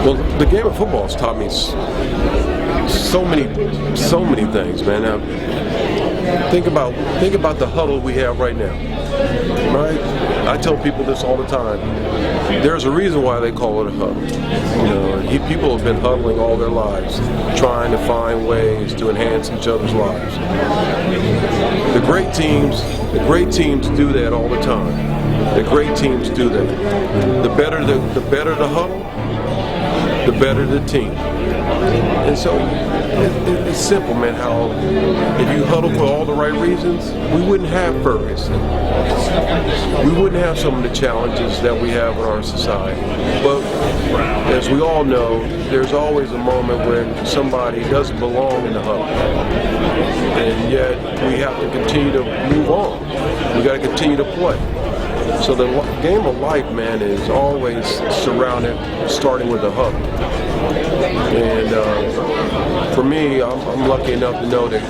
Well, the game of football has taught me so many things, man. Now, think about the huddle we have right now, right? I tell people this all the time. There's a reason why they call it a huddle. People have been huddling all their lives, trying to find ways to enhance each other's lives. The great teams do that all the time. The great teams do that. The better the huddle, the better the team. And so it's simple, man, how if you huddle for all the right reasons, we wouldn't have Ferguson. We wouldn't have some of the challenges that we have in our society. But as we all know, there's always a moment when somebody doesn't belong in the huddle. And yet we have to continue to move on. We got to continue to play. So the game of life, man, is always starting with the huddle. And for me, I'm lucky enough to know that,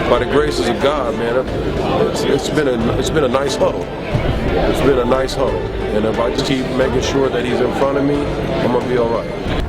by the graces of God, man, it's been a nice huddle. It's been a nice huddle. And if I just keep making sure that he's in front of me, I'm gonna be all right.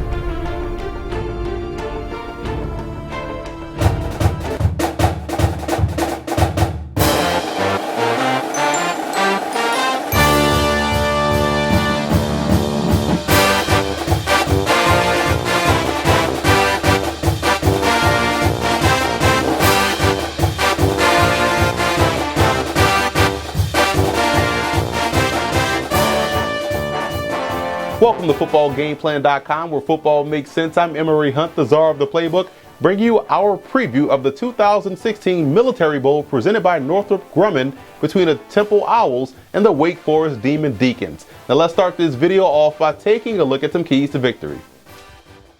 Welcome to FootballGameplan.com, where football makes sense. I'm Emory Hunt, the czar of the playbook, bringing you our preview of the 2016 Military Bowl presented by Northrop Grumman between the Temple Owls and the Wake Forest Demon Deacons. Now let's start this video off by taking a look at some keys to victory.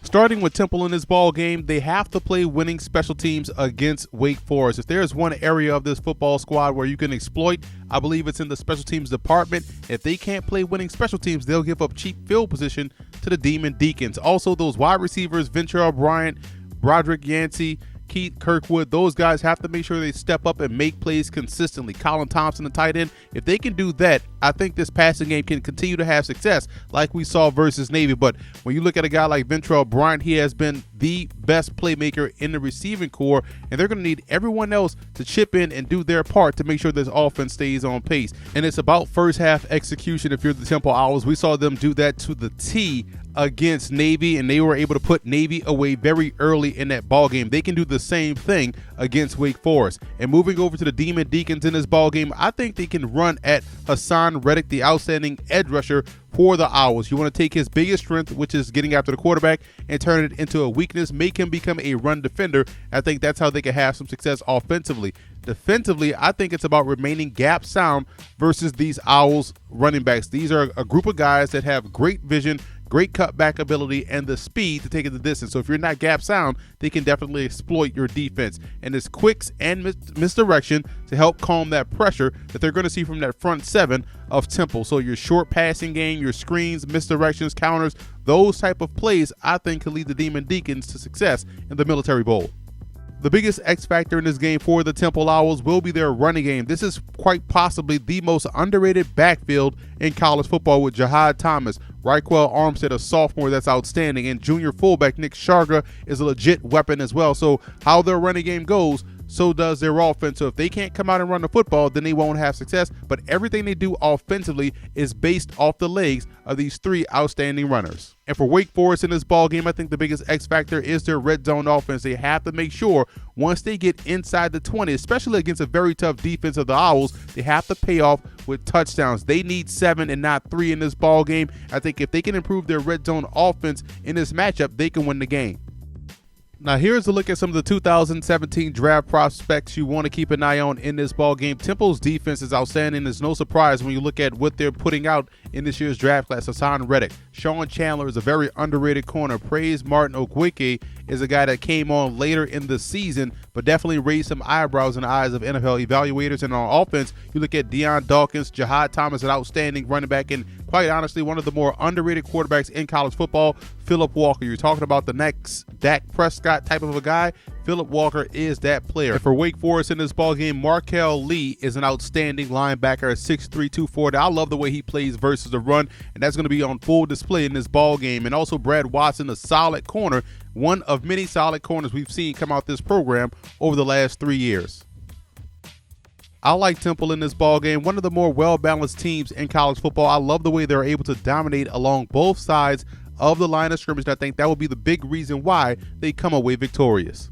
Starting with Temple in this ball game, they have to play winning special teams against Wake Forest. If there's one area of this football squad where you can exploit, I believe it's in the special teams department. If they can't play winning special teams, they'll give up cheap field position to the Demon Deacons. Also, those wide receivers, Ventura Bryant, Broderick Yancey, Keith Kirkwood, those guys have to make sure they step up and make plays consistently. Colin Thompson, the tight end, if they can do that, I think this passing game can continue to have success like we saw versus Navy. But when you look at a guy like Ventura Bryant, he has been the best playmaker in the receiving corps, and they're going to need everyone else to chip in and do their part to make sure this offense stays on pace. And it's about first half execution. If you're the Temple Owls, we saw them do that to the T against Navy, and they were able to put Navy away very early in that ball game. They can do the same thing against Wake Forest. And moving over to the Demon Deacons in this ball game, I think they can run at Hassan Reddick, the outstanding edge rusher for the Owls. You want to take his biggest strength, which is getting after the quarterback, and turn it into a weakness, make him become a run defender. I think that's how they can have some success offensively. Defensively, I think it's about remaining gap sound versus these Owls running backs. These are a group of guys that have great vision, great cutback ability, and the speed to take it the distance. So if you're not gap sound, they can definitely exploit your defense. And it's quicks and misdirection to help calm that pressure that they're going to see from that front seven of Temple. So your short passing game, your screens, misdirections, counters, those type of plays, I think can lead the Demon Deacons to success in the Military Bowl. The biggest X factor in this game for the Temple Owls will be their running game. This is quite possibly the most underrated backfield in college football, with Jihad Thomas, Raquel Armstead, a sophomore that's outstanding, and junior fullback Nick Sharga is a legit weapon as well. So how their running game goes, so does their offense. So if they can't come out and run the football, then they won't have success. But everything they do offensively is based off the legs of these three outstanding runners. And for Wake Forest in this ball game, I think the biggest X factor is their red zone offense. They have to make sure once they get inside the 20, especially against a very tough defense of the Owls, they have to pay off with touchdowns. They need 7 and not 3 in this ball game. I think if they can improve their red zone offense in this matchup, they can win the game. Now here's a look at some of the 2017 draft prospects you want to keep an eye on in this ball game. Temple's defense is outstanding. It's no surprise when you look at what they're putting out in this year's draft class. Hassan Reddick, Sean Chandler is a very underrated corner. Praise Martin Okweke is a guy that came on later in the season, but definitely raised some eyebrows in the eyes of NFL evaluators. And on offense, you look at Deion Dawkins, Jihad Thomas, an outstanding running back, and quite honestly, one of the more underrated quarterbacks in college football, Phillip Walker. You're talking about the next Dak Prescott type of a guy. Phillip Walker is that player. And for Wake Forest in this ballgame, Markel Lee is an outstanding linebacker at 6'3", 240. I love the way he plays versus the run, and that's going to be on full display in this ballgame. And also Brad Watson, a solid corner, one of many solid corners we've seen come out this program over the last 3 years. I like Temple in this ballgame, one of the more well-balanced teams in college football. I love the way they're able to dominate along both sides of the line of scrimmage, and I think that will be the big reason why they come away victorious.